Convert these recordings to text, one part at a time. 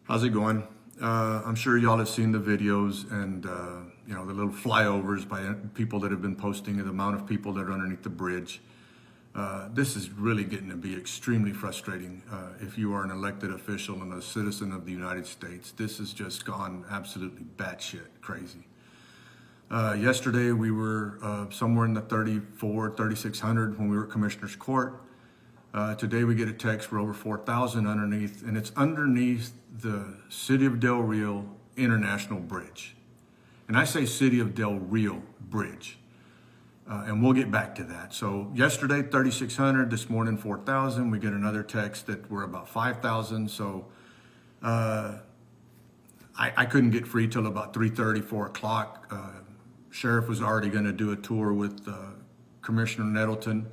How's it going? I'm sure y'all have seen the videos and the little flyovers by people that have been posting the amount of people that are underneath the bridge. This is really getting to be extremely frustrating if you are an elected official and a citizen of the United States. This has just gone absolutely batshit crazy. Yesterday we were somewhere in the 3,600 when we were at Commissioner's Court. Today we get a text, we're over 4,000 underneath, and it's underneath the City of Del Rio International Bridge. And I say City of Del Rio Bridge, and we'll get back to that. So yesterday, 3,600, this morning, 4,000. We get another text that we're about 5,000. So I couldn't get free till about 3:30, 4 o'clock. Sheriff was already gonna do a tour with Commissioner Nettleton.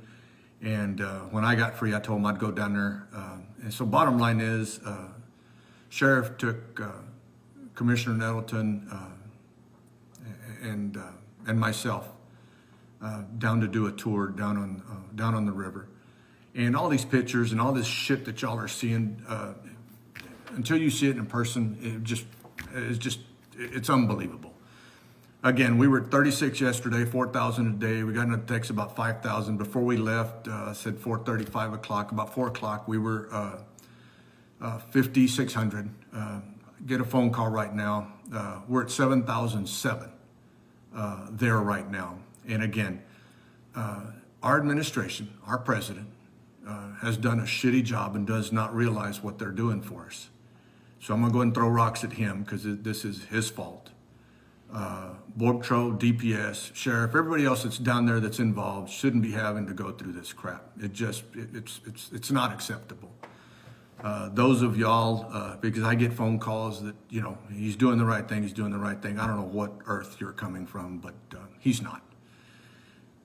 And when I got free, I told him I'd go down there. And so bottom line is, Sheriff took Commissioner Nettleton and myself down to do a tour down on the river. And all these pictures and all this shit that y'all are seeing, until you see it in person, it's unbelievable. Again, we were at 36 yesterday, 4,000 a day. We got another text about 5,000. Before we left, said 4:30, 5 o'clock. About 4 o'clock, we were 5,600. Get a phone call right now. We're at 7,007 there right now. And again, our administration, our president, has done a shitty job and does not realize what they're doing for us. So I'm going to go ahead and throw rocks at him because this is his fault. Border Patrol, DPS, Sheriff, everybody else that's down there that's involved shouldn't be having to go through this crap. It's not acceptable. Those of y'all, because I get phone calls that, he's doing the right thing, he's doing the right thing. I don't know what earth you're coming from, but he's not.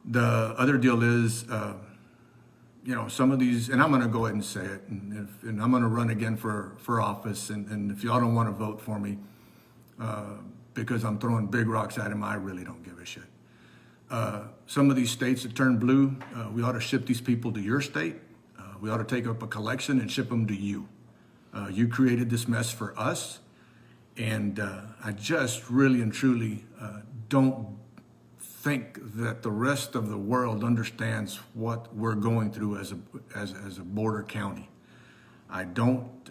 The other deal is, some of these, and I'm going to go ahead and say it, and I'm going to run again for office, and if y'all don't want to vote for me, because I'm throwing big rocks at him, I really don't give a shit. Some of these states that turn blue, we ought to ship these people to your state. We ought to take up a collection and ship them to you. You created this mess for us, and I just really and truly don't think that the rest of the world understands what we're going through as a border county. I don't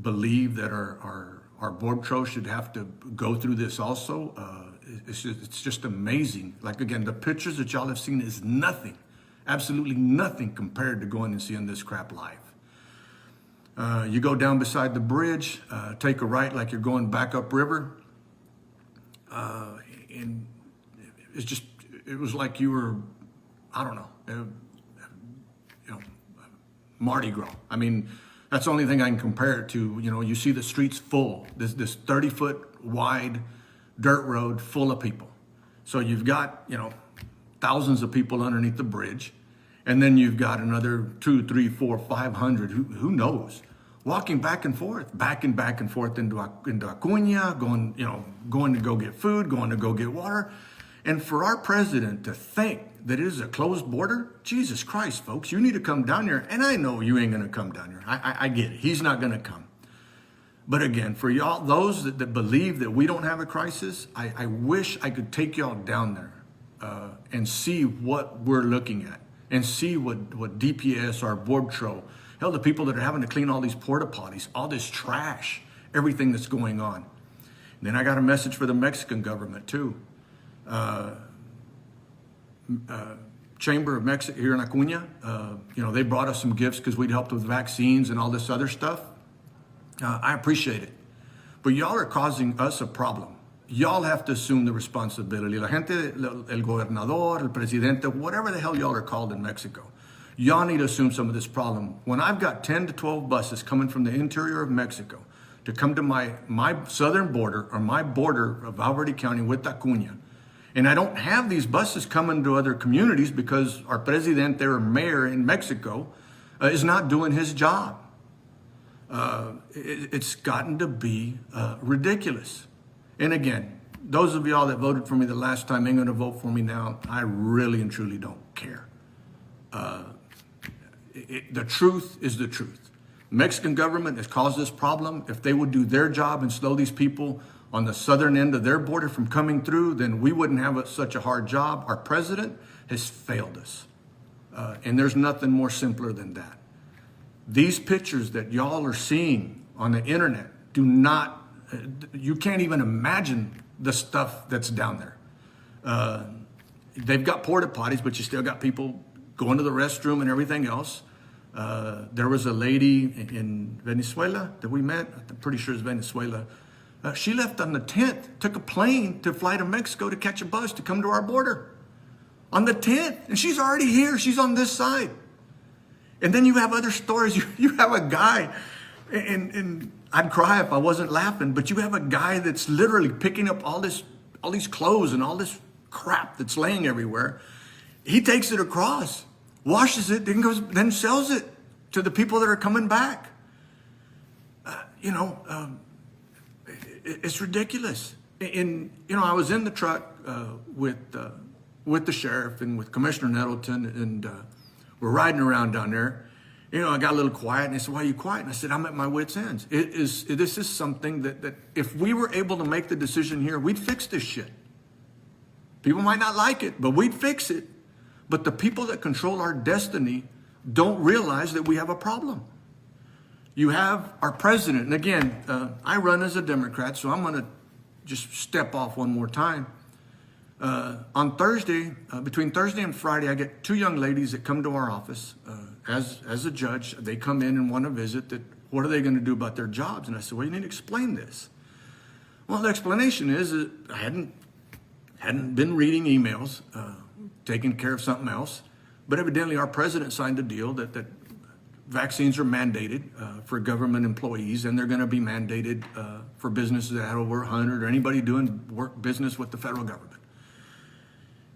believe that our Border Patrol should have to go through this also. It's just amazing. Like, again, the pictures that y'all have seen is nothing, absolutely nothing compared to going and seeing this crap live. You go down beside the bridge, take a right like you're going back upriver, and it was like you were, I don't know, Mardi Gras. I mean, that's the only thing I can compare it to. You see the streets full, this 30-foot wide dirt road full of people. So you've got, thousands of people underneath the bridge. And then you've got another 200, 300, 400, 500, who knows, walking back and forth into Acuña, going to go get food, going to go get water. And for our president to think that it is a closed border, Jesus Christ, folks, you need to come down here. And I know you ain't going to come down here. I get it. He's not going to come. But again, for y'all, those that believe that we don't have a crisis, I wish I could take y'all down there and see what we're looking at and see what DPS, our Border Patrol, hell, the people that are having to clean all these porta potties, all this trash, everything that's going on. And then I got a message for the Mexican government too. Chamber of Mexico here in Acuña, they brought us some gifts because we'd helped with vaccines and all this other stuff. I appreciate it. But y'all are causing us a problem. Y'all have to assume the responsibility. La gente, el gobernador, el presidente, whatever the hell y'all are called in Mexico. Y'all need to assume some of this problem. When I've got 10 to 12 buses coming from the interior of Mexico to come to my southern border or my border of Val Verde County with Acuña, and I don't have these buses coming to other communities because our presidente or mayor in Mexico is not doing his job. It's gotten to be ridiculous. And again, those of y'all that voted for me the last time ain't going to vote for me now. I really and truly don't care. The truth is the truth. Mexican government has caused this problem. If they would do their job and slow these people on the southern end of their border from coming through, then we wouldn't have such a hard job. Our president has failed us. And there's nothing more simpler than that. These pictures that y'all are seeing on the internet do not, you can't even imagine the stuff that's down there. They've got porta potties, but you still got people going to the restroom and everything else. There was a lady in Venezuela that we met. I'm pretty sure it's Venezuela. She left on the 10th, took a plane to fly to Mexico to catch a bus to come to our border. On the 10th, and she's already here. She's on this side. And then you have other stories. You have a guy, and I'd cry if I wasn't laughing, but you have a guy that's literally picking up all these clothes and all this crap that's laying everywhere. He takes it across, washes it, then sells it to the people that are coming back. It's ridiculous. And I was in the truck with the sheriff and with Commissioner Nettleton, and we're riding around down there. I got a little quiet, and they said, "Why are you quiet?" And I said, "I'm at my wit's ends. This is something that if we were able to make the decision here, we'd fix this shit. People might not like it, but we'd fix it. But the people that control our destiny don't realize that we have a problem." You have our president, and again, I run as a Democrat, so I'm going to just step off one more time. On Thursday, between Thursday and Friday, I get two young ladies that come to our office as a judge. They come in and want to visit. What are they going to do about their jobs? And I said, "Well, you need to explain this." Well, the explanation is that I hadn't been reading emails, taking care of something else. But evidently, our president signed a deal that vaccines are mandated for government employees, and they're going to be mandated for businesses that have over 100 or anybody doing business with the federal government.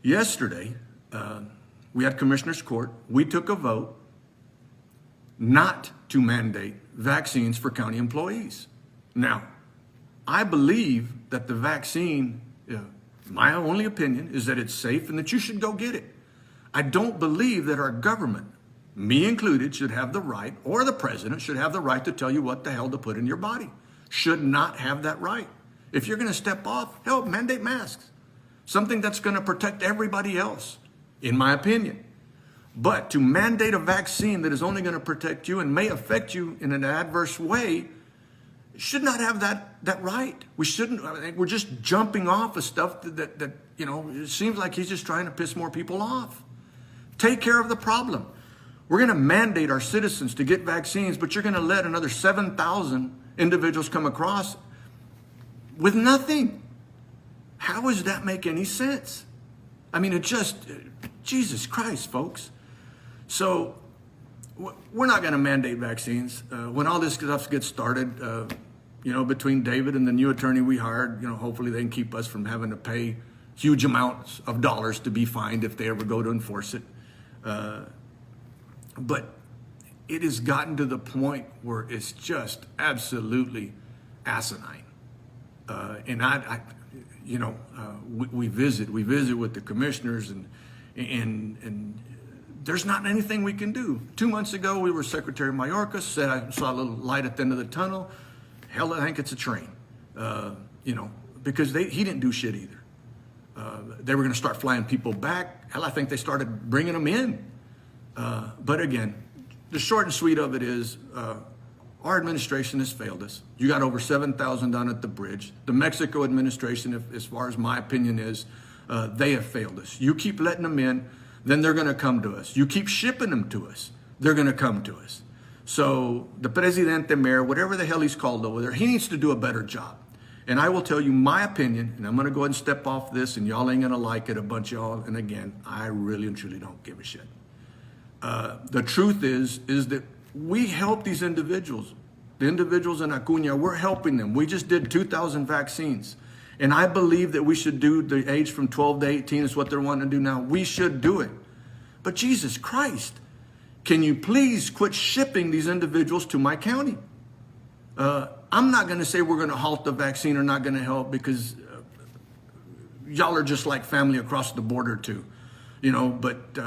Yesterday, we had Commissioner's Court. We took a vote not to mandate vaccines for county employees. Now, I believe that the vaccine, my only opinion is that it's safe and that you should go get it. I don't believe that our government, me included, should have the right, or the president should have the right to tell you what the hell to put in your body. Should not have that right. If you're going to step off, hell, mandate masks. Something that's going to protect everybody else, in my opinion. But to mandate a vaccine that is only going to protect you and may affect you in an adverse way, should not have that right. We shouldn't. I mean, we're just jumping off of stuff that it seems like he's just trying to piss more people off. Take care of the problem. We're going to mandate our citizens to get vaccines, but you're going to let another 7,000 individuals come across with nothing. How does that make any sense? I mean, Jesus Christ, folks. So we're not going to mandate vaccines. When all this stuff gets started, between David and the new attorney we hired, hopefully they can keep us from having to pay huge amounts of dollars to be fined if they ever go to enforce it. But it has gotten to the point where it's just absolutely asinine. We visit with the commissioners, and there's not anything we can do. 2 months ago, we were Secretary Mayorkas, said I saw a little light at the end of the tunnel. Hell, I think it's a train, because he didn't do shit either. They were going to start flying people back. Hell, I think they started bringing them in. But again, the short and sweet of it is, our administration has failed us. You got over 7,000 down at the bridge. The Mexico administration, as far as my opinion is, they have failed us. You keep letting them in, then they're going to come to us. You keep shipping them to us, they're going to come to us. So the Presidente Mayor, whatever the hell he's called over there, he needs to do a better job. And I will tell you my opinion, and I'm going to go ahead and step off this, and y'all ain't going to like it, a bunch of y'all. And again, I really and truly don't give a shit. The truth is that we help these individuals. The individuals in Acuña, we're helping them. We just did 2,000 vaccines. And I believe that we should do the age from 12 to 18 is what they're wanting to do now. We should do it. But Jesus Christ, can you please quit shipping these individuals to my county? I'm not going to say we're going to halt the vaccine or not going to help, because y'all are just like family across the border too. But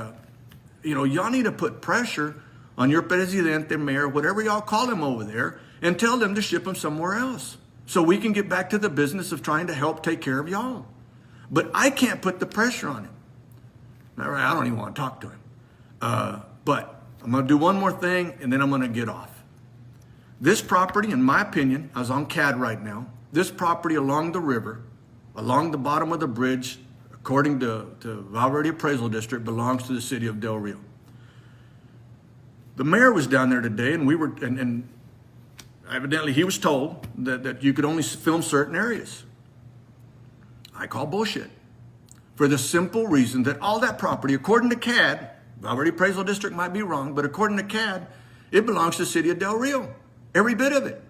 y'all need to put pressure on your presidente, mayor, whatever y'all call him over there, and tell them to ship him somewhere else so we can get back to the business of trying to help take care of y'all. But I can't put the pressure on him. All right, I don't even want to talk to him. But I'm going to do one more thing, and then I'm going to get off. This property, in my opinion, I was on CAD right now, this property along the river, along the bottom of the bridge, according to Val Verde Appraisal District, belongs to the city of Del Rio. The mayor was down there today, and and evidently he was told that you could only film certain areas. I call bullshit. For the simple reason that all that property, according to CAD, Val Verde Appraisal District might be wrong, but according to CAD, it belongs to the city of Del Rio. Every bit of it.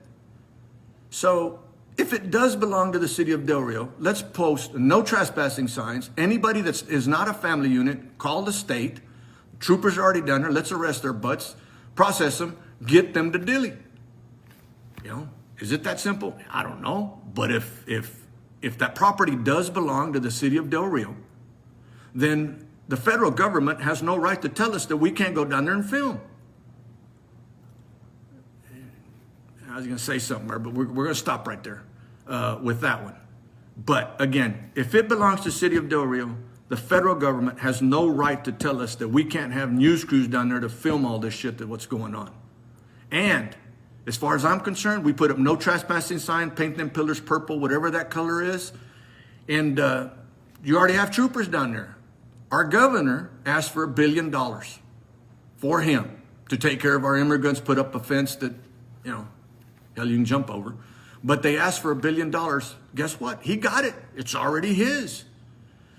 So if it does belong to the city of Del Rio, let's post no trespassing signs. Anybody that is not a family unit, call the state. Troopers are already done there. Let's arrest their butts, process them, get them to Dilley. You know, is it that simple? I don't know. But if that property does belong to the city of Del Rio, then the federal government has no right to tell us that we can't go down there and film. I was going to say something there, but we're going to stop right there with that one. But again, if it belongs to the city of Del Rio, the federal government has no right to tell us that we can't have news crews down there to film all this shit, that what's going on. And as far as I'm concerned, we put up no trespassing sign, paint them pillars purple, whatever that color is. And you already have troopers down there. Our governor asked for $1 billion for him to take care of our immigrants, put up a fence that, you know, hell, you can jump over. But they asked for $1 billion. Guess what? He got it. It's already his.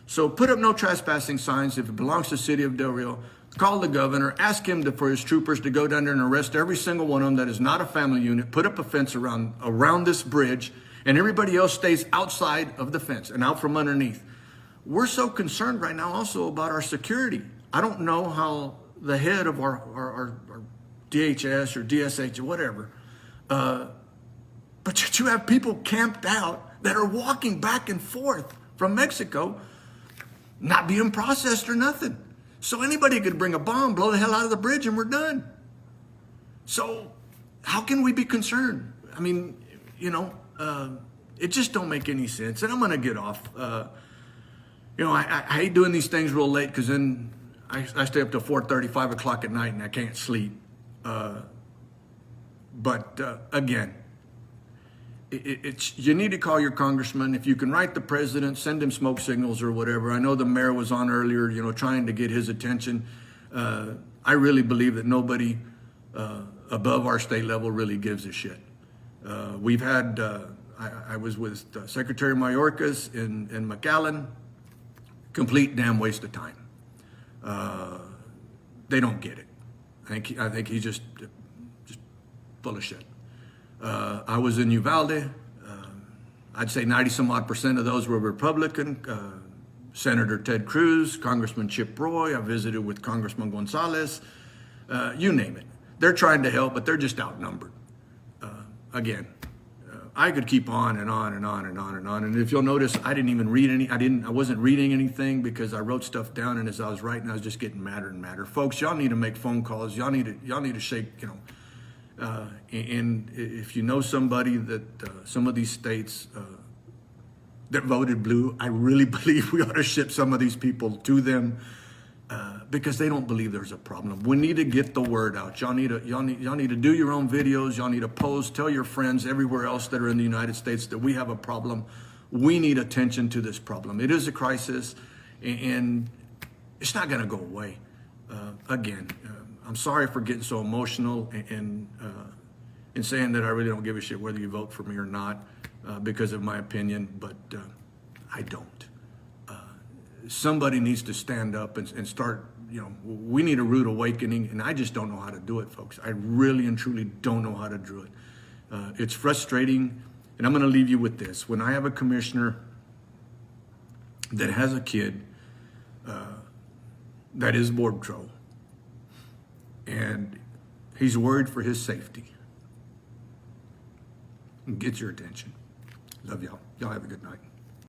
So put up no trespassing signs if it belongs to the city of Del Rio. Call the governor, ask him for his troopers to go down there and arrest every single one of them that is not a family unit, put up a fence around this bridge, and everybody else stays outside of the fence and out from underneath. We're so concerned right now also about our security. I don't know how the head of our DHS or DSH or whatever, but you have people camped out that are walking back and forth from Mexico, not being processed or nothing. So anybody could bring a bomb, blow the hell out of the bridge, and we're done. So how can we be concerned? I mean, you know, it just don't make any sense. And I'm going to get off. You know, I hate doing these things real late because then I stay up till 4:30, 5 o'clock at night, and I can't sleep. But again, you need to call your congressman. If you can write the president, send him smoke signals or whatever. I know the mayor was on earlier, you know, trying to get his attention. I really believe that nobody above our state level really gives a shit. We've had, I was with Secretary Mayorkas in McAllen. Complete damn waste of time. They don't get it. I think he's just full of shit. I was in Uvalde. I'd say 90 some odd % of those were Republican. Senator Ted Cruz, Congressman Chip Roy. I visited with Congressman Gonzalez. You name it. They're trying to help, but they're just outnumbered. Again, I could keep on and on and on and on and on. And if you'll notice, I didn't even read any. I wasn't reading anything because I wrote stuff down, and as I was writing, I was just getting madder and madder. Folks, y'all need to make phone calls. Y'all need to shake, you know. And if you know somebody that some of these states that voted blue, I really believe we ought to ship some of these people to them because they don't believe there's a problem. We need to get the word out. Y'all need to do your own videos. Y'all need to post. Tell your friends everywhere else that are in the United States that we have a problem. We need attention to this problem. It is a crisis, and it's not going to go away. Again. I'm sorry for getting so emotional and saying that I really don't give a shit whether you vote for me or not because of my opinion, but I don't. Somebody needs to stand up and start, you know, we need a rude awakening, and I just don't know how to do it, folks. I really and truly don't know how to do it. It's frustrating, and I'm going to leave you with this. When I have a commissioner that has a kid that is Border Patrol, and he's worried for his safety, get your attention. Love y'all. Y'all have a good night.